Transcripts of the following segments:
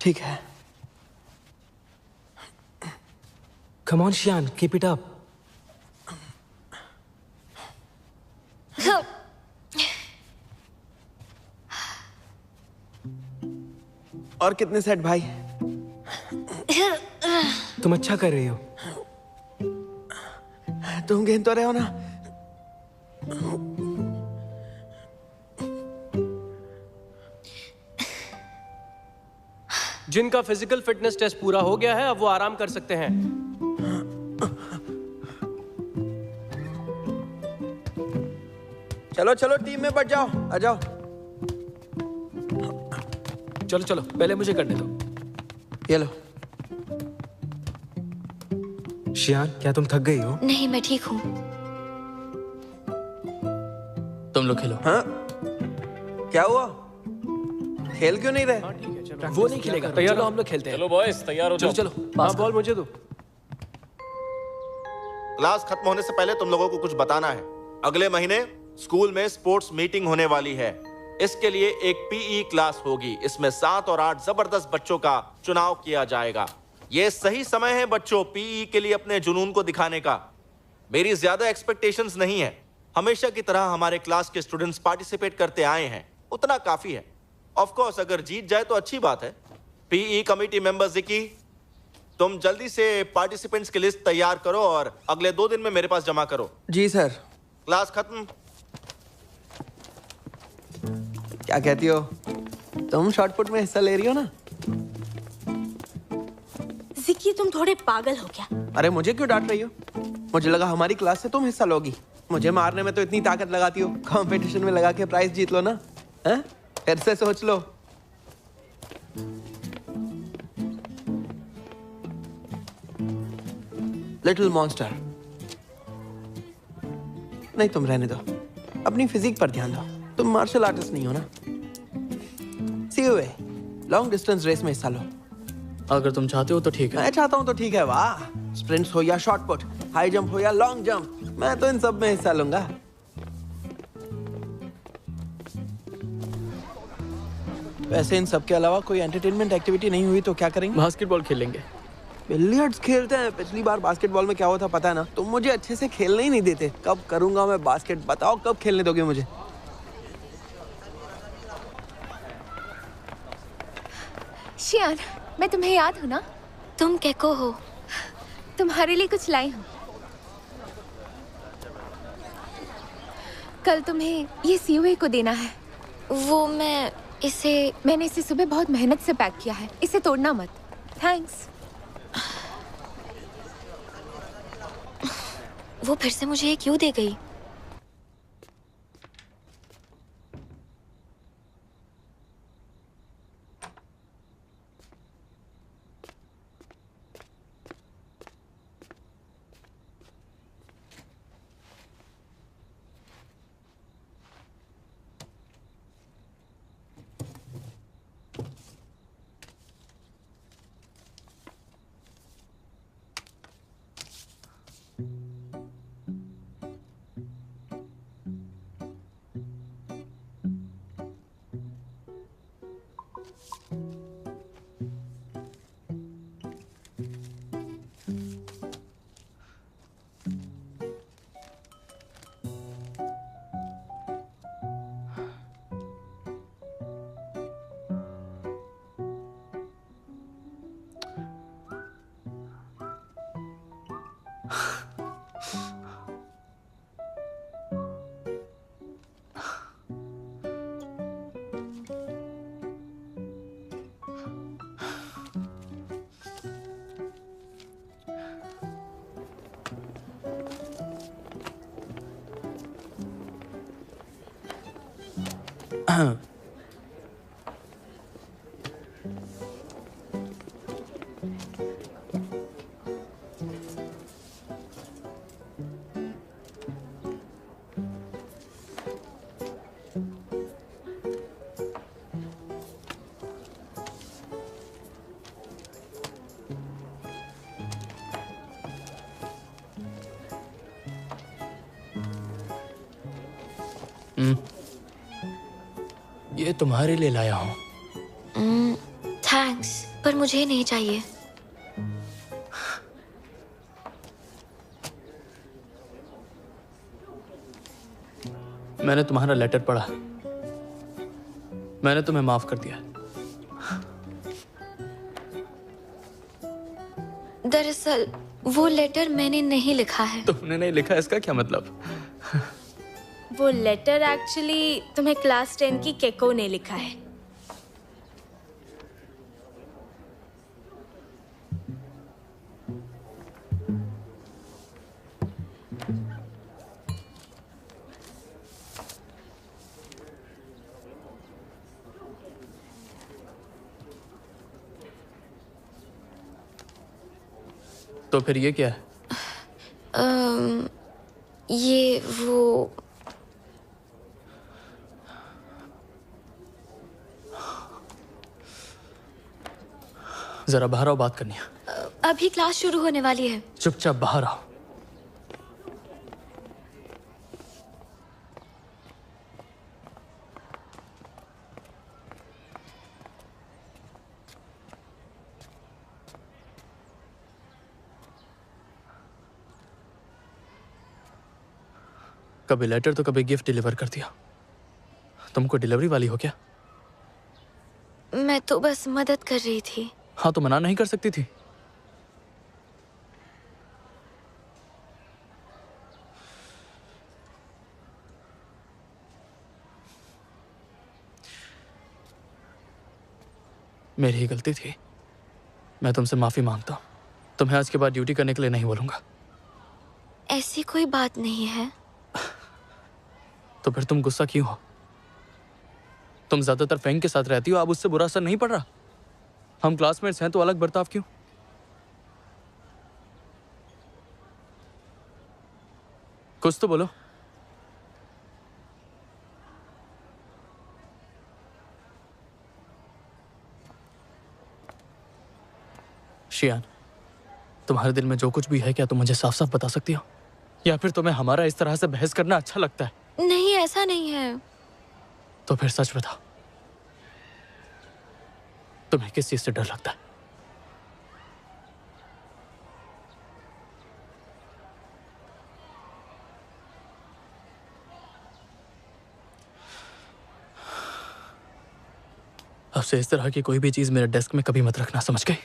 ठीक है। Come on, Shian, keep it up. और कितने सेट भाई? तुम अच्छा कर रही हो। तुम गिन तो रहे हो ना? जिनका फिजिकल फिटनेस टेस्ट पूरा हो गया है अब वो आराम कर सकते हैं। चलो चलो टीम में बढ़ जाओ, आ जाओ। चलो चलो, पहले मुझे करने दो। ये लो। शियान, क्या तुम थक गई हो? नहीं, मैं ठीक हूँ। तुम लोग खेलो। हाँ? क्या हुआ? खेल क्यों नहीं रहे? वो नहीं खेलेगा। तैयार चलो हो? हम लोग खेलते हैं। चलो बॉयज, तैयार हो चलो जाओ। चलो। हाँ, बॉल मुझे दो। क्लास खत्म होने से पहले तुम लोगों को कुछ बताना है। अगले महीने स्कूल में स्पोर्ट्स मीटिंग होने वाली है। इसके लिए एक पीई क्लास होगी। इसमें 7 और 8 जबरदस्त बच्चों का चुनाव किया जाएगा। ये सही समय है बच्चों पीई के लिए अपने जुनून को दिखाने का। मेरी ज्यादा एक्सपेक्टेशंस नहीं है। हमेशा की तरह हमारे क्लास के स्टूडेंट्स पार्टिसिपेट करते आए हैं, उतना काफी है। ऑफ कोर्स अगर जीत जाए तो अच्छी बात है। पीई कमेटी मेंबर जिकी, तुम जल्दी से पार्टिसिपेंट्स की लिस्ट तैयार करो और अगले 2 दिन में मेरे पास जमा करो। जी सर। क्लास खत्म। क्या कहती हो? तुम शॉटपुट में हिस्सा ले रही हो ना? जिक्की, तुम थोड़े पागल हो क्या? अरे मुझे क्यों डांट रही हो? मुझे लगा हमारी क्लास से तुम हिस्सा लोगी। मुझे मारने में तो इतनी ताकत लगाती हो, कंपटीशन में लगा के प्राइज जीत लो ना। हैं? फिर से सोच लो। Little monster. नहीं, तुम रहने दो। अपनी फिजिक पर ध्यान दो। तुम मार्शल आर्टिस्ट नहीं हो ना? सीओए, लॉन्ग डिस्टेंस रेस में हिस्सा लो। अगर तुम चाहते हो तो ठीक है। मैं चाहता हूं तो ठीक है। वाह, स्प्रिंट्स हो या शॉर्ट पुट, हाई जंप हो या लॉन्ग जंप, मैं तो इन सब में हिस्सा लूंगा। वैसे इन सब के अलावा कोई एंटरटेनमेंट एक्टिविटी नहीं हुई तो क्या करेंगे? बास्केटबॉल खेलेंगे। बिलियर्ड्स खेलते हैं। पिछली बार बास्केटबॉल में क्या हुआ था पता है ना? तुम मुझे अच्छे से खेलने ही नहीं देते। कब करूंगा मैं बास्केट? बताओ कब खेलने दोगे मुझे? शियान, मैं तुम्हें याद हूँ ना? तुम कैको हो? तुम्हारे लिए कुछ लाई हूँ। कल तुम्हें ये सीओए को देना है। वो मैंने इसे सुबह बहुत मेहनत से पैक किया है। इसे तोड़ना मत। थैंक्स। वो फिर से मुझे ये क्यों दे गई? ये तुम्हारे लिए लाया हूँ। थैंक्स। पर मुझे नहीं चाहिए। मैंने तुम्हारा लेटर पढ़ा, मैंने तुम्हें माफ कर दिया। दरअसल वो लेटर मैंने नहीं लिखा है। तुमने नहीं लिखा, इसका क्या मतलब? वो लेटर एक्चुअली तुम्हें क्लास 10 की केको ने लिखा है। तो फिर ये क्या है? ये वो जरा बाहर आओ, बात करनी है। अभी क्लास शुरू होने वाली है। चुपचाप बाहर आओ। कभी लेटर तो कभी गिफ्ट डिलीवर कर दिया। तुमको डिलीवरी वाली हो क्या? मैं तो बस मदद कर रही थी। हाँ, तो मना नहीं कर सकती थी। मेरी ही गलती थी, मैं तुमसे माफी मांगता हूँ। तुम्हें आज के बाद ड्यूटी करने के लिए नहीं बोलूंगा। ऐसी कोई बात नहीं है। तो फिर तुम गुस्सा क्यों हो? तुम ज्यादातर फैंग के साथ रहती हो, अब उससे बुरा असर नहीं पड़ रहा? हम क्लासमेट्स हैं तो अलग बर्ताव क्यों? कुछ तो बोलो। शियान, तुम्हारे दिल में जो कुछ भी है, क्या तुम मुझे साफ साफ बता सकती हो? या फिर तुम्हें हमारा इस तरह से बहस करना अच्छा लगता है? नहीं, ऐसा नहीं है। तो फिर सच बताओ, तुम्हें किस चीज से डर लगता है? अब से इस तरह की कोई भी चीज मेरे डेस्क में कभी मत रखना, समझ गई?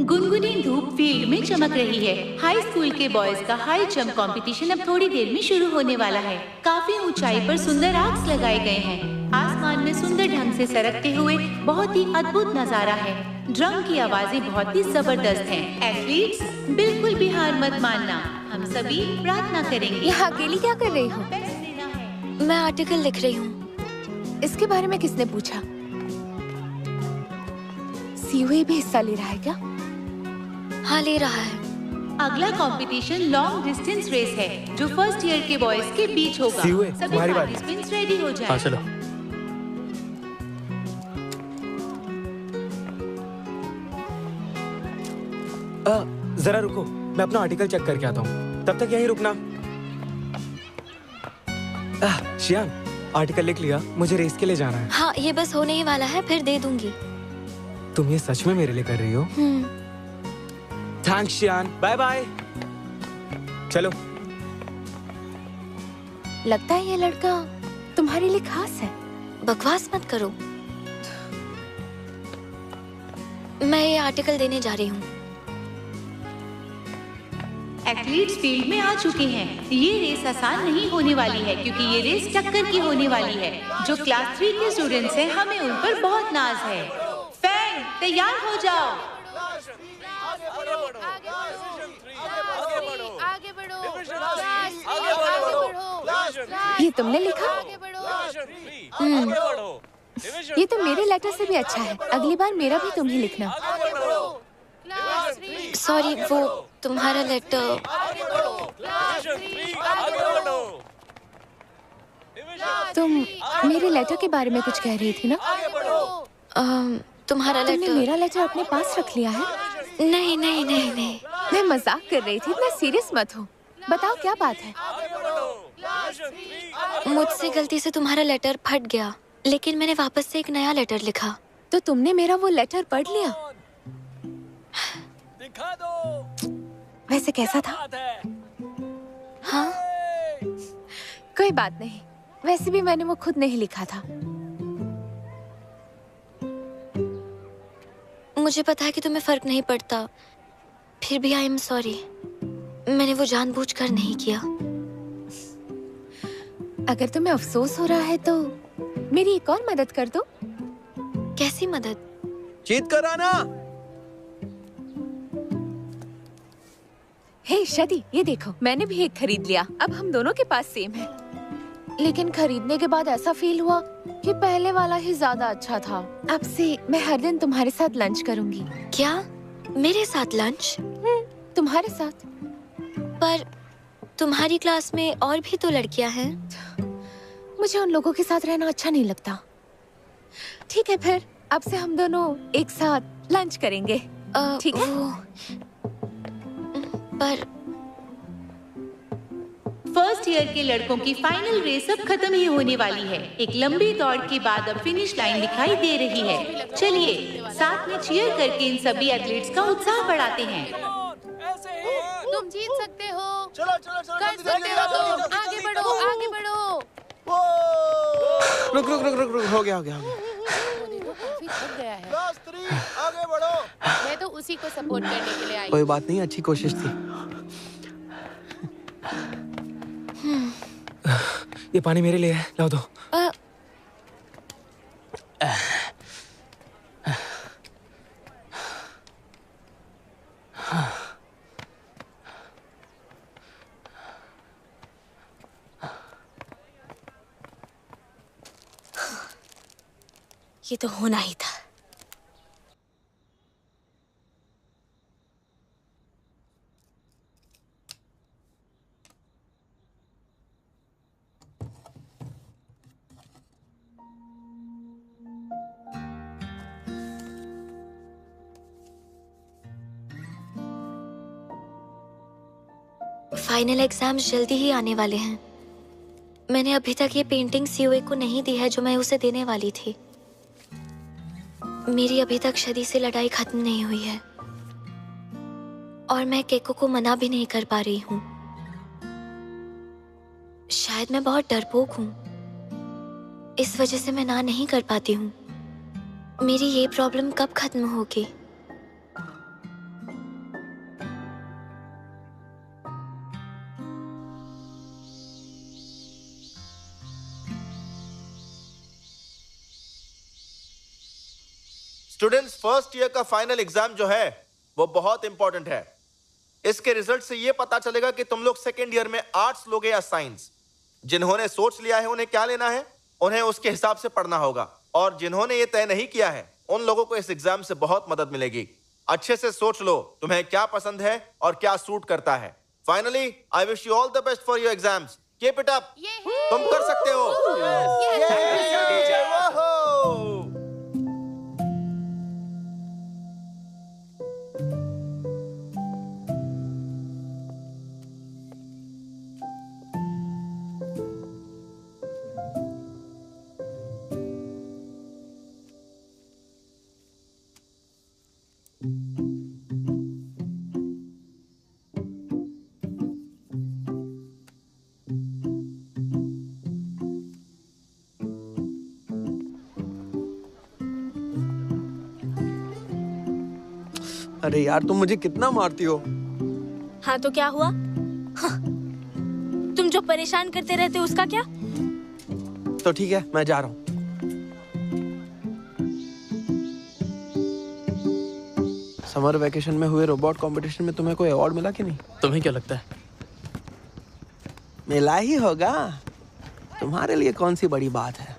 गुनगुनी धूप फील्ड में चमक रही है। हाई स्कूल के बॉयज का हाई जंप कंपटीशन अब थोड़ी देर में शुरू होने वाला है। काफी ऊंचाई पर सुंदर आर्क्स लगाए गए हैं। आसमान में सुंदर ढंग से सरकते हुए बहुत ही अद्भुत नजारा है। ड्रम की आवाजें बहुत ही जबरदस्त हैं। एथलीट्स, बिल्कुल भी हार मत मानना। हम सभी प्रार्थना करेंगे। यहाँ अकेली क्या कर रही हो? मैं आर्टिकल लिख रही हूँ। इसके बारे में किसने पूछा? सीयूए भी हिस्सा ले रहा है क्या? हाँ, ले रहा है। अगला कंपटीशन लॉन्ग डिस्टेंस रेस है जो फर्स्ट ईयर के बॉयज के बीच होगा। सीयूए, सभी तुम्हारी बारी। पार्टिसिपेंट्स रेडी हो जाएं। हाँ चलो। जरा रुको, मैं अपना आर्टिकल चेक करके आता हूँ। तब तक यहीं रुकना। शियान, आर्टिकल लिख लिया, मुझे रेस के लिए जाना है। हाँ, ये बस होने ही वाला है, फिर दे दूंगी। तुम ये सच में मेरे लिए कर रही हो? थैंक्स शियान, बाय बाय। चलो। लगता है ये लड़का तुम्हारे लिए खास है। बकवास मत करो। मैं ये आर्टिकल देने जा रही हूँ। एथलीट्स फील्ड में आ चुके हैं। ये रेस आसान नहीं होने वाली है क्योंकि ये रेस टक्कर की होने वाली है। जो क्लास 3 के स्टूडेंट्स हैं, हमें उन पर बहुत नाज है। फैन, तैयार हो जाओ। ये तुमने लिखा? ये तो मेरे लेटर से भी अच्छा है। अगली बार मेरा भी तुम ही लिखना। सॉरी, वो तुम्हारा लेटर। तुम मेरे लेटर के बारे में कुछ कह रही थी ना? तुम्हारा तुमने लेटर। मेरा लेटर अपने पास रख लिया है? नहीं नहीं नहीं नहीं। मैं मजाक कर रही थी, इतना सीरियस मत हो। बताओ क्या बात है? मुझसे गलती से तुम्हारा लेटर फट गया, लेकिन मैंने वापस से एक नया लेटर लिखा। तो तुमने मेरा वो लेटर पढ़ लिया? वैसे कैसा था? हाँ, कोई बात नहीं। वैसे भी मैंने वो खुद नहीं लिखा था। मुझे पता है कि तुम्हें फर्क नहीं पड़ता, फिर भी आई एम सॉरी। मैंने वो जानबूझकर नहीं किया। अगर तुम्हें अफसोस हो रहा है तो मेरी एक और मदद कर दो। कैसी मदद? जीत कर आना। हे शदी, ये देखो, मैंने भी एक खरीद लिया। अब हम दोनों के पास सेम है। लेकिन खरीदने के बाद ऐसा फील हुआ कि पहले वाला ही ज्यादा अच्छा था। अब से मैं हर दिन तुम्हारे साथ लंच करूंगी। क्या? मेरे साथ लंच? तुम्हारे साथ। पर तुम्हारी क्लास में और भी तो लड़कियां हैं। मुझे उन लोगों के साथ रहना अच्छा नहीं लगता। ठीक है, फिर अब से हम दोनों एक साथ लंच करेंगे। ठीक है? पर फर्स्ट ईयर के लड़कों की फाइनल रेस अब खत्म ही होने वाली है। एक लंबी दौड़ के बाद अब फिनिश लाइन दिखाई दे रही है। चलिए साथ में चीयर करके इन सभी एथलीट्स का उत्साह बढ़ाते हैं। तुम जीत सकते हो। चलो चलो चलो, कर सकते हो तुम। आगे बढ़ो, आगे बढ़ो। रुक रुक रुक रुक रुक, हो गया हो गया हो गया। काफी थक गया है। क्लास 3 आगे बढ़ो। मैं तो उसी को सपोर्ट करने के लिए आई। कोई बात नहीं, अच्छी कोशिश थी। ये पानी मेरे लिए है, लाओ दो। ये तो होना ही था। फाइनल एग्जाम्स जल्दी ही आने वाले हैं। मैंने अभी तक ये पेंटिंग सीओए को नहीं दी है जो मैं उसे देने वाली थी। मेरी अभी तक शदी से लड़ाई खत्म नहीं हुई है और मैं केको को मना भी नहीं कर पा रही हूँ। शायद मैं बहुत डरपोक हूँ, इस वजह से मैं ना नहीं कर पाती हूँ। मेरी ये प्रॉब्लम कब खत्म होगी? स्टूडेंट्स, फर्स्ट ईयर का फाइनल एग्जाम जो है वो बहुत इंपॉर्टेंट है। इसके रिजल्ट से ये पता चलेगा कि तुम लोग सेकेंड ईयर में आर्ट्स लोगे या साइंस। जिन्होंने सोच लिया है उन्हें क्या लेना है, उन्हें उसके हिसाब से पढ़ना होगा, और जिन्होंने ये तय नहीं किया है उन लोगों को इस एग्जाम से बहुत मदद मिलेगी। अच्छे से सोच लो तुम्हें क्या पसंद है और क्या सूट करता है। Finally I wish you all the best for your exams. Keep it up, तुम कर सकते हो। अरे यार तुम मुझे कितना मारती हो। हाँ तो क्या हुआ? हाँ। तुम जो परेशान करते रहते हो उसका क्या? तो ठीक है, मैं जा रहा हूँ। समर वेकेशन में हुए रोबोट कंपटीशन में तुम्हें कोई अवार्ड मिला कि नहीं? तुम्हें क्या लगता है? मिला ही होगा। तुम्हारे लिए कौन सी बड़ी बात है।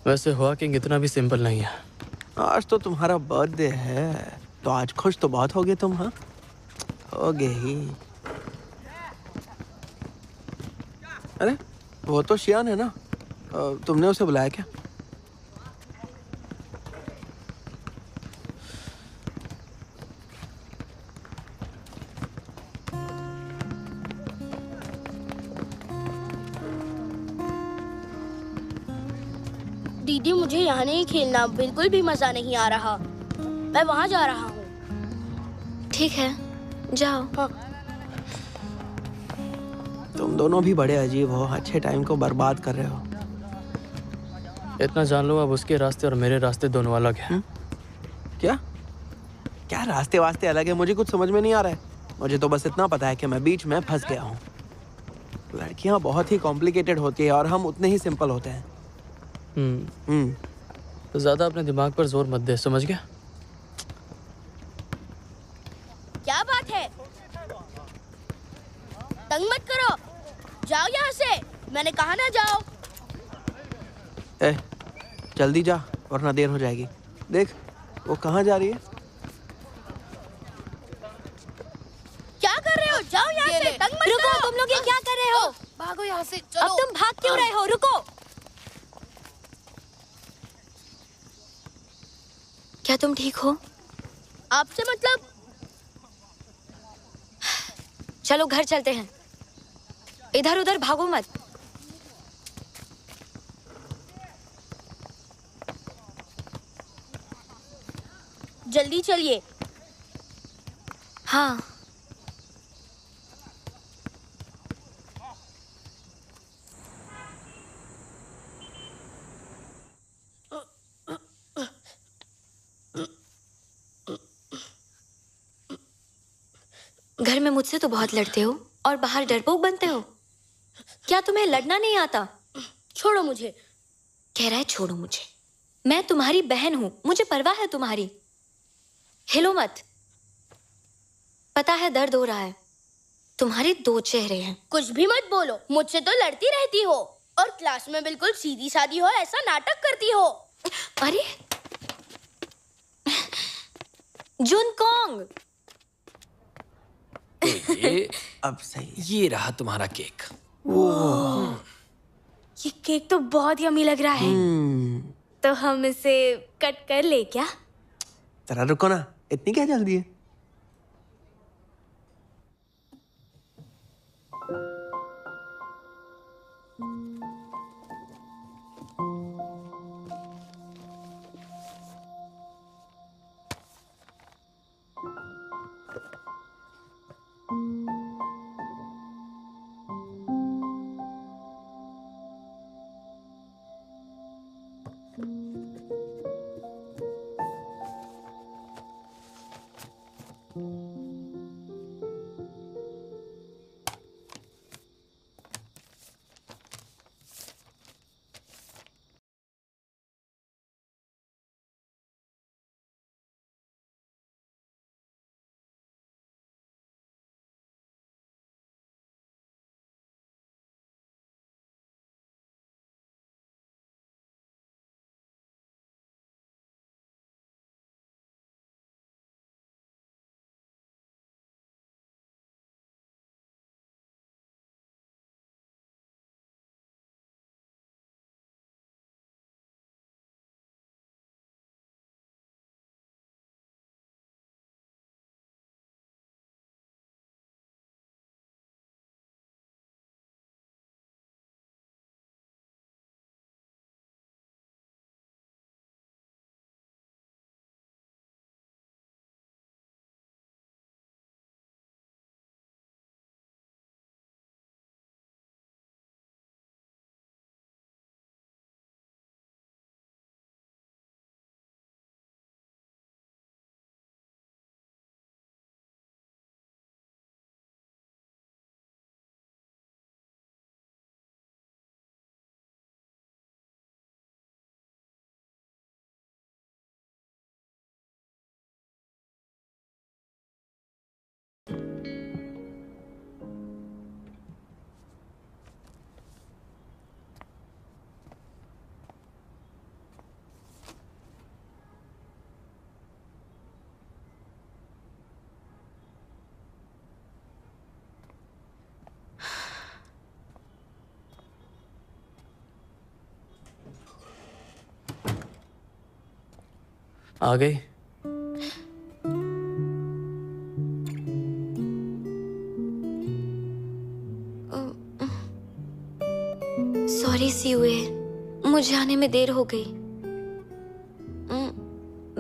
वैसे हुआ कि इतना भी सिंपल नहीं है। आज तो तुम्हारा बर्थडे है, तो आज खुश तो बहुत होगे तुम। हाँ, होगे ही। अरे वो तो शियान है ना, तुमने उसे बुलाया क्या? दीदी मुझे यहाँ नहीं खेलना, बिल्कुल भी मजा नहीं आ रहा। मैं वहाँ जा रहा हूँ। ठीक है, जाओ। हाँ। तुम दोनों भी बड़े अजीब हो, अच्छे टाइम को बर्बाद कर रहे हो। इतना जान लो, अब उसके रास्ते और मेरे रास्ते दोनों अलग हैं। क्या क्या रास्ते वास्ते अलग है? मुझे कुछ समझ में नहीं आ रहा है। मुझे तो बस इतना पता है कि मैं बीच में फंस गया हूँ। लड़कियाँ बहुत ही कॉम्प्लिकेटेड होती है और हम उतने ही सिंपल होते हैं। तो ज्यादा अपने दिमाग पर जोर मत दे, समझ गया? क्या बात है? तंग मत करो, जाओ यहाँ से। मैंने कहा ना जाओ। जल्दी जा वरना देर हो जाएगी। देख वो कहाँ जा रही है। क्या कर रहे हो? जाओ यहाँ से, तंग मत रुको, करो। तुम लोग ये क्या कर रहे हो? भागो यहाँ से, अब चलो। तुम भाग क्यों रहे हो? रुको। क्या तुम ठीक हो? आपसे मतलब? चलो घर चलते हैं। इधर उधर भागो मत। जल्दी चलिए। हाँ। घर में मुझसे तो बहुत लड़ते हो और बाहर डरपोक बनते हो। क्या तुम्हें लड़ना नहीं आता? छोड़ो मुझे। कह रहा है छोड़ो मुझे। मैं तुम्हारी बहन हूं, मुझे परवाह है तुम्हारी। हिलो मत। पता है दर्द हो रहा है। तुम्हारे दो चेहरे हैं। कुछ भी मत बोलो, मुझसे तो लड़ती रहती हो और क्लास में बिल्कुल सीधी सादी हो ऐसा नाटक करती हो। अरे जुनकोंग, तो ये अब सही। ये रहा तुम्हारा केक। ये केक तो बहुत यम्मी लग रहा है। तो हम इसे कट कर ले क्या? जरा रुको ना, इतनी क्या जल्दी है? आ गई? सॉरी सीवे, मुझे आने में देर हो गई।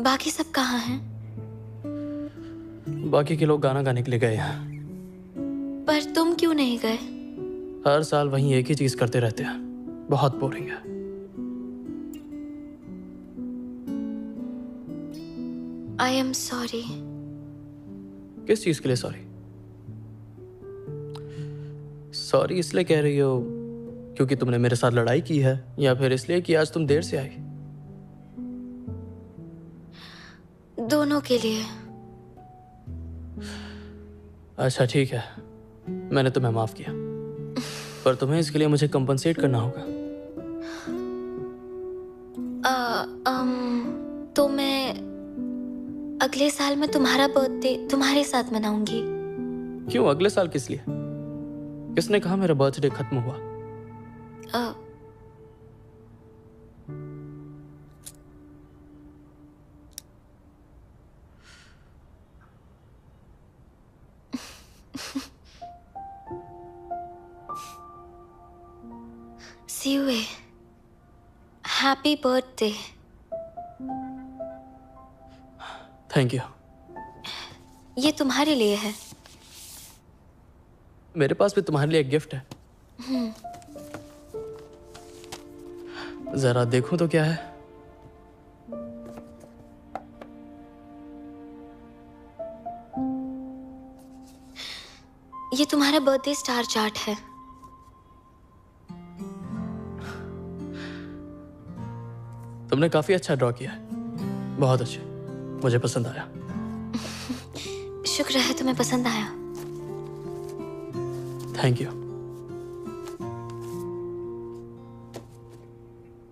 बाकी सब कहाँ हैं? बाकी के लोग गाना गाने के लिए गए हैं। पर तुम क्यों नहीं गए? हर साल वहीं एक ही चीज करते रहते हैं, बहुत बोरिंग है। आई एम सॉरी। किस चीज के लिए सॉरी? सॉरी इसलिए कह रही हो क्योंकि तुमने मेरे साथ लड़ाई की है, या फिर इसलिए कि आज तुम देर से आई? दोनों के लिए। अच्छा ठीक है, मैंने तुम्हें माफ किया, पर तुम्हें इसके लिए मुझे कंपनसेट करना होगा। तो मैं अगले साल में तुम्हारा बर्थडे तुम्हारे साथ मनाऊंगी। क्यों अगले साल? किस लिए? किसने कहा मेरा बर्थडे खत्म हुआ? सीवे, हैप्पी बर्थडे। Thank you. ये तुम्हारे लिए है। मेरे पास भी तुम्हारे लिए एक गिफ्ट है। जरा देखूं तो क्या है। ये तुम्हारा बर्थडे स्टार चार्ट है। तुमने काफी अच्छा ड्रॉ किया है, बहुत अच्छे, मुझे पसंद आया। शुक्र है तुम्हें पसंद आया। Thank you.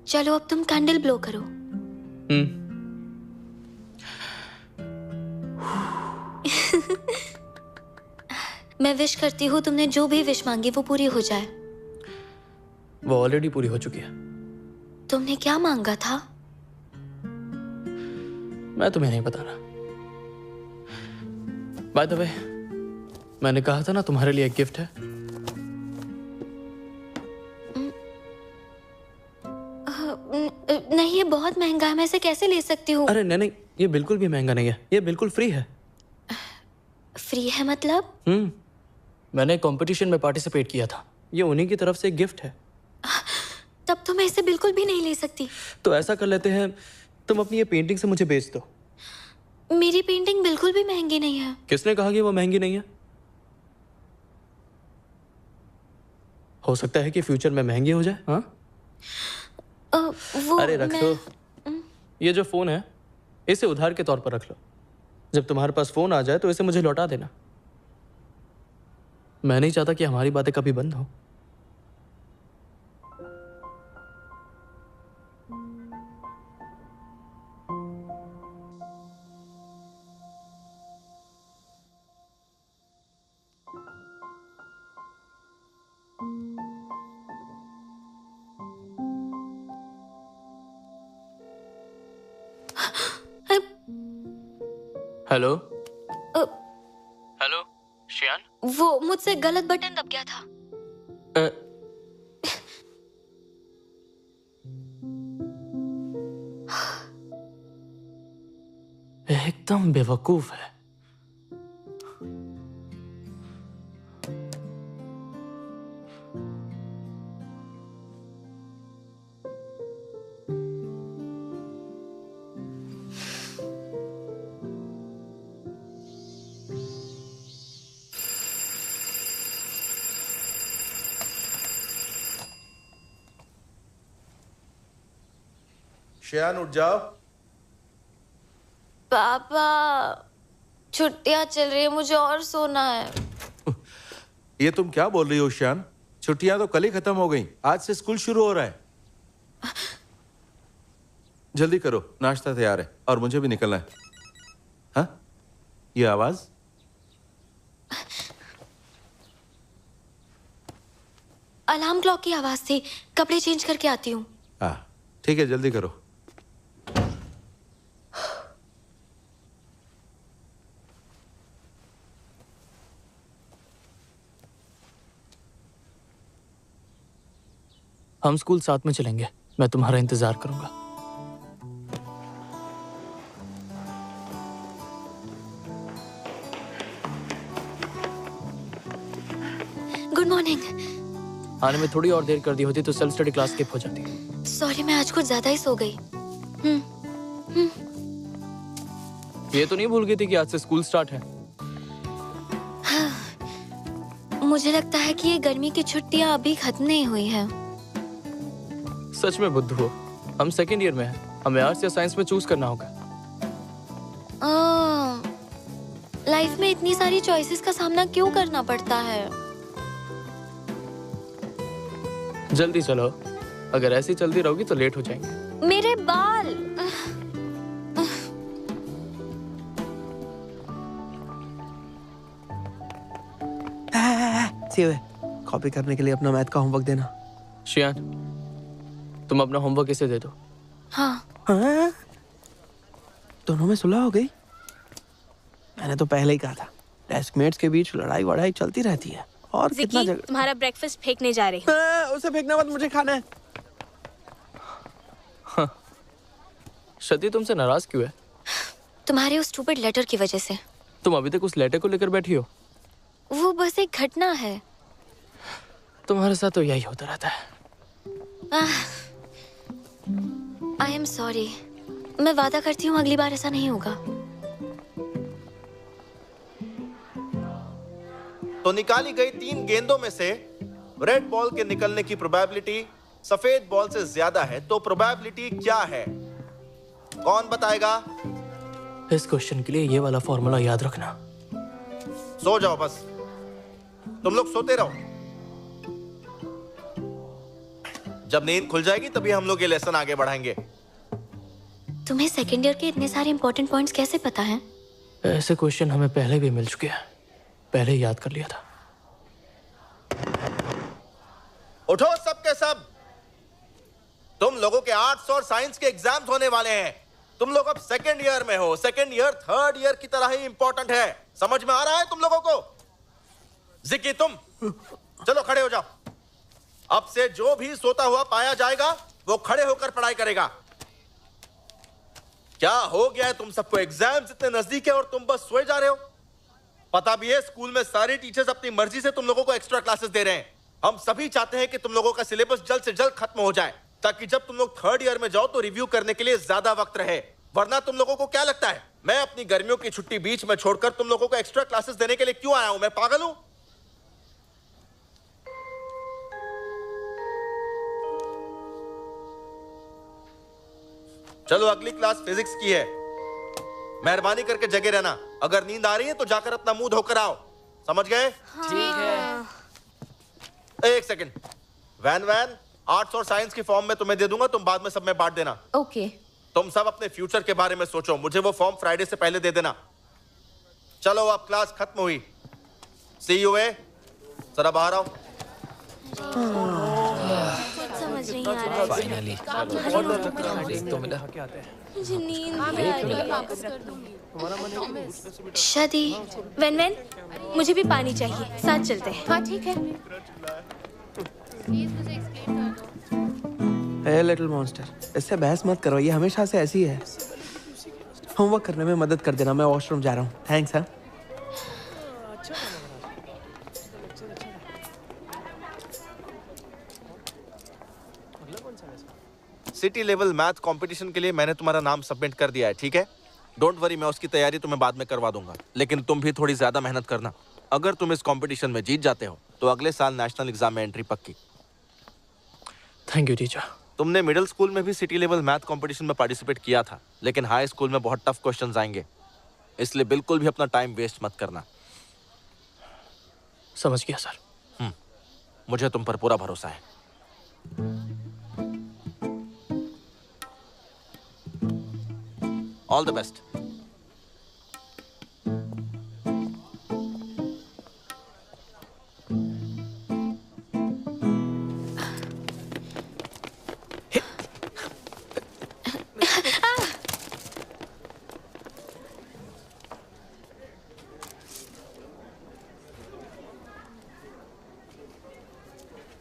चलो अब तुम कैंडल ब्लो करो। मैं विश करती हूँ तुमने जो भी विश मांगी वो पूरी हो जाए। वो ऑलरेडी पूरी हो चुकी है। तुमने क्या मांगा था? मैं तुम्हें नहीं बता रहा। बाय द वे, मैंने कहा था ना तुम्हारे लिए एक गिफ्ट है। नहीं, ये बहुत महंगा है, मैं इसे कैसे ले सकती हूँ? अरे नहीं, ये बिल्कुल भी महंगा नहीं है, ये बिल्कुल फ्री है। फ्री है मतलब? मैंने कंपटीशन में पार्टिसिपेट किया था, ये उन्हीं की तरफ से एक गिफ्ट है। तब तो मैं इसे बिल्कुल भी नहीं ले सकती। तो ऐसा कर लेते हैं, तुम अपनी ये पेंटिंग से मुझे बेच दो। मेरी पेंटिंग बिल्कुल भी महंगी नहीं है। किसने कहा कि वो महंगी नहीं है? हो सकता है कि फ्यूचर में महंगी हो जाए। हाँ, अरे रख लो। ये जो फोन है इसे उधार के तौर पर रख लो। जब तुम्हारे पास फोन आ जाए तो इसे मुझे लौटा देना। मैं नहीं चाहता कि हमारी बातें कभी बंद हो। हेलो हेलो शियान, वो मुझसे गलत बटन दब गया था। एकदम बेवकूफ है। शियान उठ जाओ। पापा, छुट्टियां चल रही है, मुझे और सोना है। ये तुम क्या बोल रही हो शियान? छुट्टियां तो कल ही खत्म हो गई, आज से स्कूल शुरू हो रहा है। जल्दी करो, नाश्ता तैयार है और मुझे भी निकलना है। हाँ, ये आवाज? अलार्म क्लॉक की आवाज थी। कपड़े चेंज करके आती हूँ। हाँ ठीक है, जल्दी करो। हम स्कूल साथ में चलेंगे, मैं तुम्हारा इंतजार करूंगा। Good morning. आने में थोड़ी और देर कर दी होती तो सेल्फ स्टडी क्लास स्किप हो जाती। सॉरी, मैं आज कुछ ज्यादा ही सो गई। ये तो नहीं भूल गई थी कि आज से स्कूल स्टार्ट है। मुझे लगता है कि ये गर्मी की छुट्टियां अभी खत्म नहीं हुई है। सच में बुद्धू हो, हम सेकेंड ईयर में हैं, हमें आर्ट्स या साइंस में चूज करना होगा। लाइफ में इतनी सारी चॉइसेस का सामना क्यों करना पड़ता है? जल्दी चलो, अगर ऐसी चलती रहोगी तो लेट हो जाएंगे। मेरे बाल। कॉपी करने के लिए अपना मैथ का होमवर्क देना। शियान, तुम अपना होमवर्क इसे दे दो। हाँ। दोनों में सुलह हो गई? मैंने तो पहले ही कहा था, डेस्कमेट्स के बीच लड़ाई वड़ाई चलती रहती है। और कितना ज़िकी, तुम्हारा ब्रेकफास्ट फेंकने जा रही हूँ। उसे फेंकना मत, मुझे खाना है। हाँ। शती तुमसे नाराज क्यों है? तुम्हारे उस स्टूपिड लेटर की वजह से। तुम अभी तक उस लेटर को लेकर बैठी हो? वो बस एक घटना है। तुम्हारे साथ तो यही होता रहता है। आई एम सॉरी। मैं वादा करती हूँ अगली बार ऐसा नहीं होगा। तो निकाली गई 3 गेंदों में से रेड बॉल के निकलने की प्रोबेबिलिटी सफेद बॉल से ज्यादा है, तो प्रोबेबिलिटी क्या है? कौन बताएगा? इस क्वेश्चन के लिए ये वाला फॉर्मूला याद रखना। सो जाओ बस, तुम लोग सोते रहो। जब नींद खुल जाएगी तभी हम लोग ये लेसन आगे बढ़ाएंगे। तुम्हें सेकेंड ईयर के इतने सारे इंपॉर्टेंट पॉइंट्स कैसे पता हैं? ऐसे क्वेश्चन हमें पहले भी मिल चुके हैं, पहले ही याद कर लिया था। उठो सब के सब, तुम लोगों के आर्ट्स और साइंस के एग्जाम्स होने वाले हैं। तुम लोग अब सेकेंड ईयर में हो। सेकेंड ईयर थर्ड ईयर की तरह ही इंपॉर्टेंट है। समझ में आ रहा है तुम लोगों को? जिक्की, तुम चलो खड़े हो जाओ। अब से जो भी सोता हुआ पाया जाएगा वो खड़े होकर पढ़ाई करेगा। क्या हो गया है तुम सबको? एग्जाम्स इतने नजदीक है और तुम बस सोए जा रहे हो। पता भी है स्कूल में सारे टीचर्स अपनी मर्जी से तुम लोगों को एक्स्ट्रा क्लासेस दे रहे हैं। हम सभी चाहते हैं कि तुम लोगों का सिलेबस जल्द से जल्द खत्म हो जाए, ताकि जब तुम लोग थर्ड ईयर में जाओ तो रिव्यू करने के लिए ज्यादा वक्त रहे। वरना तुम लोगों को क्या लगता है मैं अपनी गर्मियों की छुट्टी बीच में छोड़कर तुम लोगों को एक्स्ट्रा क्लासेस देने के लिए क्यों आया हूं? मैं पागल हूं? चलो अगली क्लास फिजिक्स की है। मेहरबानी करके जगे रहना। अगर नींद आ रही है तो जाकर अपना मुंह धोकर आओ। समझ गए? ठीक है। एक सेकंड। वैन आर्ट्स और साइंस की फॉर्म में तुम्हें दे दूंगा, तुम बाद में सब में बांट देना। ओके। तुम सब अपने फ्यूचर के बारे में सोचो। मुझे वो फॉर्म फ्राइडे से पहले दे देना। चलो अब क्लास खत्म हुई। सी यू ए। जरा बाहर आओ। समझ नहीं आ रहा है। फाइनली तो मिला। मुझे नींद आ रही है। वापस कर दूंगी। शादी। वेन मुझे भी पानी चाहिए, साथ चलते हैं। हाँ ठीक है। प्लीज मुझे एक्सप्लेन कर दो। हे लिटिल मॉन्स्टर, इससे बहस मत करो, ये हमेशा से ऐसी है। होमवर्क करने में मदद कर देना, मैं वॉशरूम जा रहा हूँ। थैंक्स। हाँ, सिटी लेवल मैथ कंपटीशन के लिए मैंने तुम्हारा नाम सबमिट कर दिया है, ठीक है? डोंट वरी, मैं उसकी तैयारी तुम्हें बाद में करवा दूंगा। लेकिन तुम भी थोड़ी ज्यादा मेहनत करना। अगर तुम इस कंपटीशन में जीत जाते हो तो अगले साल नेशनल एग्जाम में एंट्री पक्की। Thank you teacher. तुमने मिडिल स्कूल में भी सिटी लेवल मैथ कंपटीशन में पार्टिसिपेट किया था, लेकिन हाई स्कूल में बहुत टफ क्वेश्चंस आएंगे, इसलिए बिल्कुल भी अपना टाइम वेस्ट मत करना। समझ गया सर। मुझे तुम पर पूरा भरोसा है। All the best.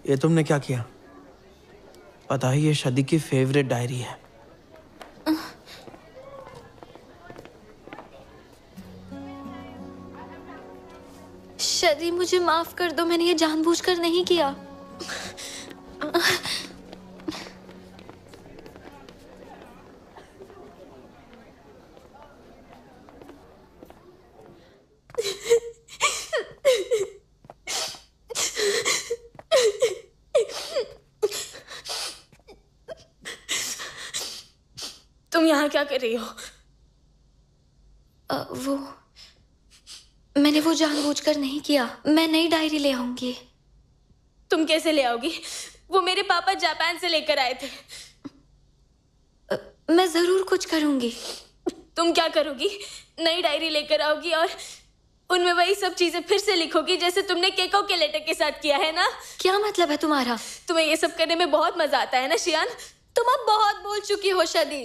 ये तुमने क्या किया? पता है ये शादी की फेवरेट डायरी है। शदी, मुझे माफ कर दो, मैंने ये जानबूझकर नहीं किया। तुम यहाँ क्या कर रही हो? मैंने वो जानबूझकर नहीं किया। मैं नई डायरी ले आऊंगी। तुम कैसे ले आओगी? वो मेरे पापा जापान से लेकर आए थे। मैं जरूर कुछ करूंगी। तुम क्या करोगी? नई डायरी लेकर आओगी और उनमें वही सब चीजें फिर से लिखोगी जैसे तुमने केको के लेटर के साथ किया है ना? क्या मतलब है तुम्हारा? तुम्हें ये सब करने में बहुत मजा आता है ना शियान? तुम अब बहुत बोल चुकी हो शदी।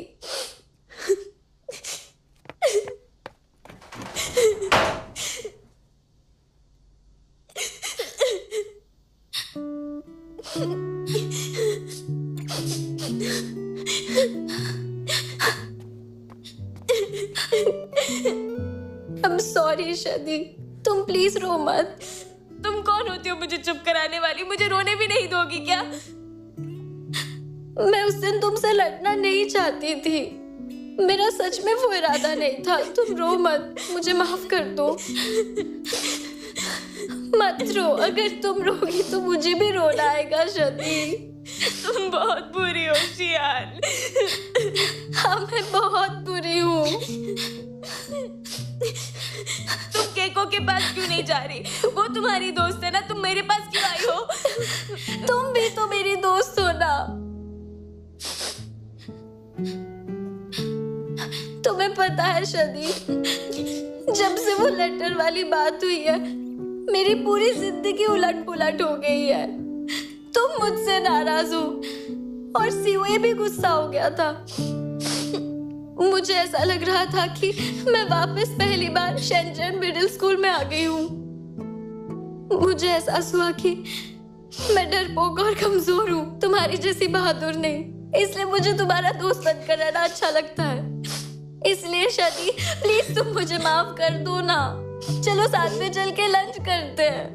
I'm sorry शदी। तुम प्लीज रो मत। तुम कौन होती हो मुझे चुप कराने वाली? मुझे रोने भी नहीं दोगी क्या? मैं उस दिन तुमसे लड़ना नहीं चाहती थी। मेरा सच में वो इरादा नहीं था। तुम रो मत, मुझे माफ कर दो। मत रो, अगर तुम रोगी तो मुझे भी रोना आएगा शदी। तुम बहुत बुरी हो शियान। हाँ, मैं बहुत बुरी हूँ। तुम केको के पास क्यों नहीं जा रही? वो तुम्हारी दोस्त है ना, तुम मेरे पास क्यों आई हो? तुम भी तो मेरी दोस्त हो ना। तुम्हें पता है शदी, जब से वो लेटर वाली बात हुई है मेरी पूरी जिंदगी उलट पुलट हो गई है। तुम मुझसे नाराज हो और सीओए भी गुस्सा हो गया था। मुझे ऐसा लग रहा था कि मैं वापस पहली बार शेंजन मिडिल स्कूल में आ गई हूँ। मुझे एहसास हुआ कि मैं डरपोक और कमजोर हूँ, तुम्हारी जैसी बहादुर नहीं। इसलिए मुझे तुम्हारा दोस्त बनकर रहना अच्छा लगता है। इसलिए शदी, प्लीज तुम मुझे माफ कर दो ना। चलो साथ में चल के लंच करते हैं।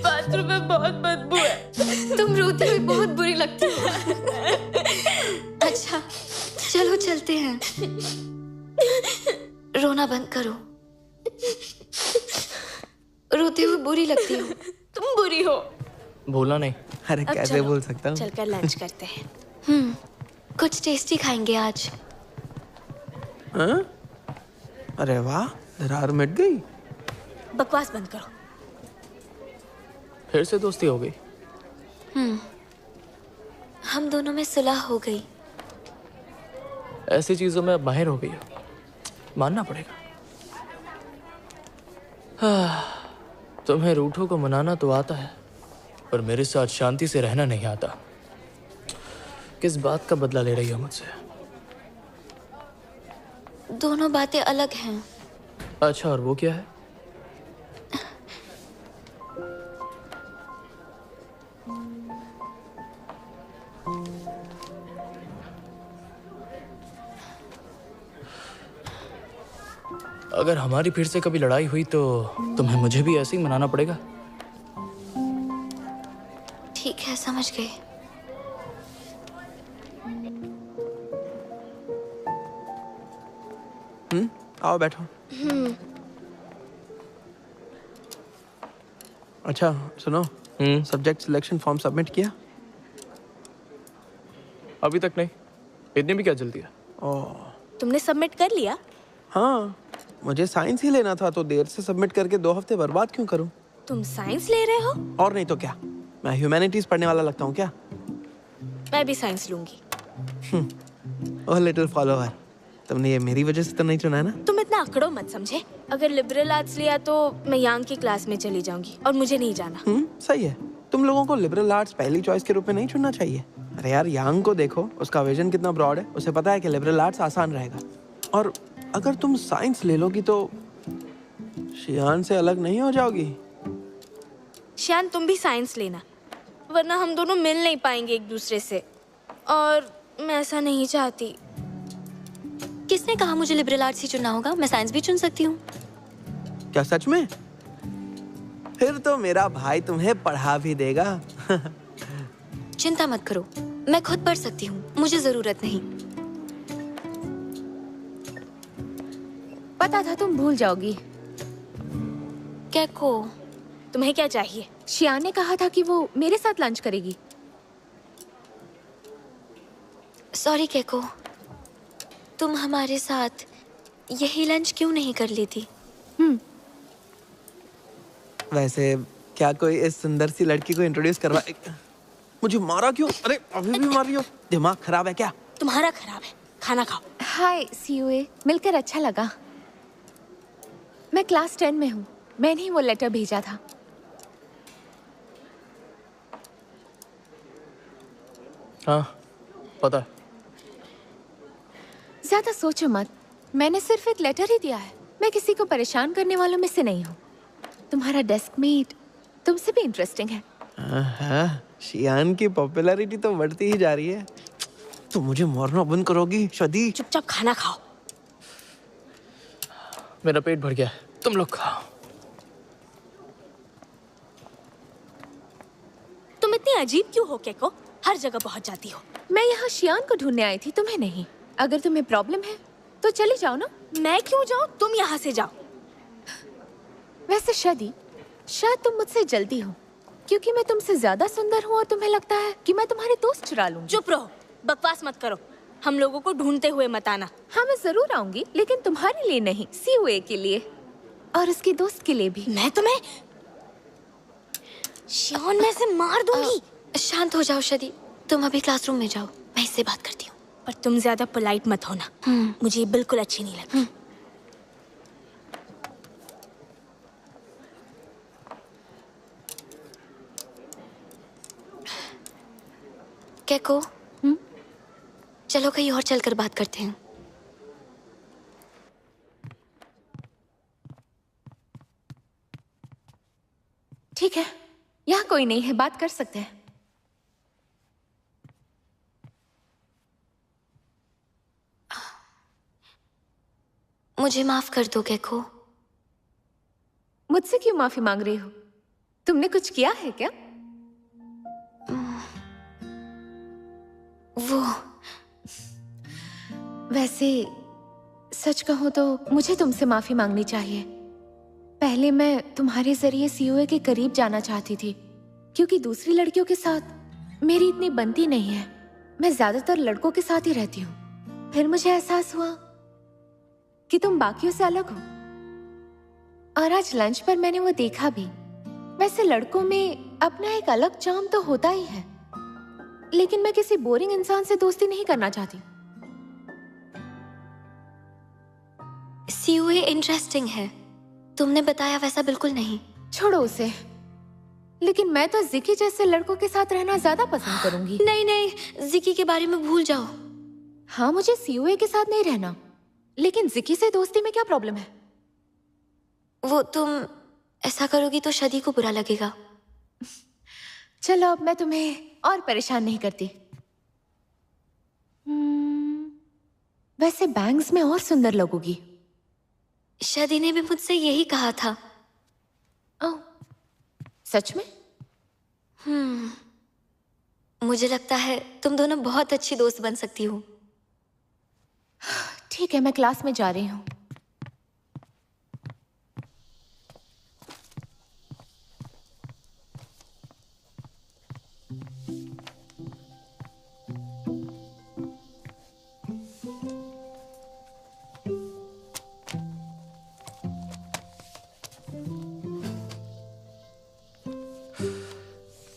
बाथरूम में बहुत बदबू है। तुम रोती हुई बहुत बुरी लगती हो। अच्छा, चलो चलते हैं। रोना बंद करो। रोते हुए बुरी लगती हो। तुम बुरी हो। भूला नहीं। अरे कैसे बोल सकता हूँ? चलकर लंच करते हैं। कुछ टेस्टी खाएंगे आज। हाँ? अरे वाह, दरार मिट गई। बकवास बंद करो। फिर से दोस्ती हो गई। हम दोनों में सुलह हो गई। ऐसी चीजों में अब माहिर हो गई हो, मानना पड़ेगा। तुम्हें रूठों को मनाना तो आता है, पर मेरे साथ शांति से रहना नहीं आता। किस बात का बदला ले रही हो मुझसे? दोनों बातें अलग हैं। अच्छा, और वो क्या है? अगर हमारी फिर से कभी लड़ाई हुई तो तुम्हें मुझे भी ऐसे ही मनाना पड़ेगा। ठीक है, समझ गए। आओ बैठो। अच्छा सुनो, सब्जेक्ट सिलेक्शन फॉर्म सबमिट किया? अभी तक नहीं। इतनी भी क्या जल्दी है? तुमने सबमिट कर लिया? हाँ, मुझे साइंस ही लेना था तो देर से सबमिट करके 2 हफ्ते बर्बाद क्यों करूं? तुम साइंस ले रहे हो? और नहीं तो क्या, मैं ह्यूमैनिटीज पढ़ने वाला लगता हूँ क्या? मैं भी साइंस लूंगी। ओह लिटिल फॉलोअर, तुमने ये मेरी वजह से तो नहीं चुना है ना? तुम इतना अकड़ो मत, समझे? अगर लिबरल आर्ट्स लिया तो मैं यांग की क्लास में चली जाऊंगी और मुझे नहीं जाना। सही है। तुम लोगों को लिबरल आर्ट्स पहली चॉइस के रूप में नहीं चुनना चाहिए। अरे यार, यांग को देखो, उसका विजन कितना ब्रॉड है। उसे पता है कि लिबरल आर्ट्स आसान रहेगा। और अगर तुम साइंस ले लोगी तो शियान से अलग नहीं हो जाओगी? शियान तुम भी साइंस लेना, वरना हम दोनों मिल नहीं पाएंगे एक दूसरे से, और मैं ऐसा नहीं चाहती। किसने कहा मुझे लिबरल आर्ट्स ही चुनना होगा? मैं साइंस भी चुन सकती हूँ। क्या सच में? फिर तो मेरा भाई तुम्हें पढ़ा भी देगा। चिंता मत करो, मैं खुद पढ़ सकती हूँ, मुझे जरूरत नहीं। पता था तुम भूल जाओगी। कैको, तुम्हें क्या चाहिए? शियान ने कहा था कि वो मेरे साथ लंच करेगी। सॉरी कैको, तुम हमारे साथ यही लंच क्यों नहीं कर लेती? वैसे क्या कोई इस सुंदर सी लड़की को इंट्रोड्यूस करवा? मुझे मारा क्यों? अरे अभी भी मार रही हो? दिमाग खराब है क्या? तुम्हारा खराब है, खाना खाओ। हाय सीयूए, मिलकर अच्छा लगा। मैं क्लास 10 में हूँ, मैंने ही वो लेटर भेजा था। हाँ पता है। ज्यादा सोचो मत, मैंने सिर्फ एक लेटर ही दिया है। मैं किसी को परेशान करने वालों में से नहीं हूँ। तुम्हारा डेस्कमेट तुमसे भी इंटरेस्टिंग है। हाँ, शियान की पॉपुलैरिटी तो बढ़ती ही जा रही है। तुम मुझे मारना बंद करोगी शदी? चुपचाप खाना खाओ। मेरा पेट भर गया है, तुम लोग खाओ। तुम इतनी अजीब क्यों हो कैको? हर जगह पहुंच जाती हो। मैं यहाँ शियान को ढूंढने आई थी, तुम्हें नहीं। अगर तुम्हें प्रॉब्लम है तो चली जाओ ना। मैं क्यों जाऊँ? तुम यहाँ से जाओ। वैसे शदी, शायद तुम मुझसे जल्दी हो, क्योंकि मैं तुमसे ज्यादा सुंदर हूँ और तुम्हें लगता है कि मैं तुम्हारे दोस्त चुरा लूंगी। चुप रहो, बकवास मत करो। हम लोगों को ढूंढते हुए मत आना। हाँ मैं जरूर आऊंगी, लेकिन तुम्हारे लिए नहीं, सीयूए के लिए और उसके दोस्त के लिए भी। मैं तुम्हें शियान में से मार दूंगी। शांत हो जाओ शदी, तुम अभी क्लासरूम में जाओ, मैं इससे बात करती हूँ। पर तुम ज्यादा पोलाइट मत होना, मुझे बिल्कुल अच्छी नहीं लगती। कैको, चलो कहीं और चलकर बात करते हैं। ठीक है, यहाँ कोई नहीं है, बात कर सकते हैं। मुझे माफ कर दो कैको। मुझसे क्यों माफी मांग रही हो? तुमने कुछ किया है क्या? वो वैसे सच कहूं तो मुझे तुमसे माफी मांगनी चाहिए। पहले मैं तुम्हारे जरिए सीयूए के करीब जाना चाहती थी, क्योंकि दूसरी लड़कियों के साथ मेरी इतनी बनती नहीं है। मैं ज्यादातर लड़कों के साथ ही रहती हूँ। फिर मुझे एहसास हुआ कि तुम बाकियों से अलग हो, और आज लंच पर मैंने वो देखा भी। वैसे लड़कों में अपना एक अलग चार्म तो होता ही है, लेकिन मैं किसी बोरिंग इंसान से दोस्ती नहीं करना चाहती। सीयूए इंटरेस्टिंग है, तुमने बताया वैसा बिल्कुल नहीं। छोड़ो उसे। लेकिन मैं तो जिकी जैसे लड़कों के साथ रहना ज्यादा पसंद करूंगी। नहीं नहीं, जिकी के बारे में भूल जाओ। हाँ, मुझे सीयूए के साथ नहीं रहना, लेकिन जिकी से दोस्ती में क्या प्रॉब्लम है? वो तुम ऐसा करोगी तो शदी को बुरा लगेगा। चलो अब मैं तुम्हें और परेशान नहीं करती। वैसे बैंग्स में और सुंदर लगोगी। शदी ने भी मुझसे यही कहा था। ओह, सच में? मुझे लगता है तुम दोनों बहुत अच्छी दोस्त बन सकती हो। ठीक है, मैं क्लास में जा रही हूँ।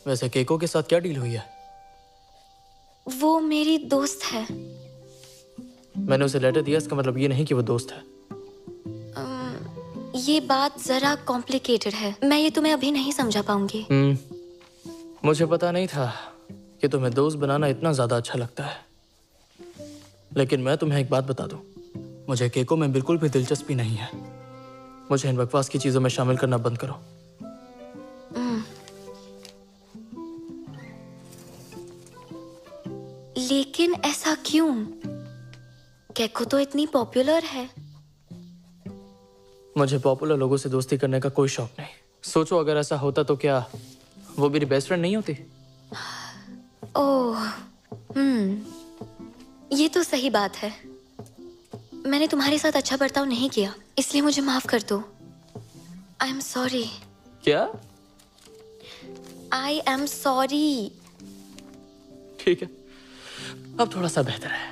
वैसे केको के साथ क्या डील हुई है? वो मेरी दोस्त है। मैंने उसे लेटर दिया, इसका मतलब ये नहीं कि वो दोस्त है। ये बात जरा कॉम्प्लिकेटेड है, मैं ये तुम्हें अभी नहीं समझा पाऊंगी। मुझे पता नहीं था कि तुम्हें दोस्त बनाना इतना ज्यादा अच्छा लगता है। लेकिन मैं तुम्हें एक बात बता दूं, मुझे केको में बिल्कुल भी दिलचस्पी नहीं है। मुझे इन बकवास की चीजों में शामिल करना बंद करो। लेकिन ऐसा क्यों? केको तो इतनी पॉपुलर है। मुझे पॉपुलर लोगों से दोस्ती करने का कोई शौक नहीं। सोचो अगर ऐसा होता तो क्या वो मेरी बेस्ट फ्रेंड नहीं होती? ओह, ये तो सही बात है। मैंने तुम्हारे साथ अच्छा बर्ताव नहीं किया, इसलिए मुझे माफ कर दो। I am sorry. क्या? I am sorry. ठीक है, अब थोड़ा सा बेहतर है।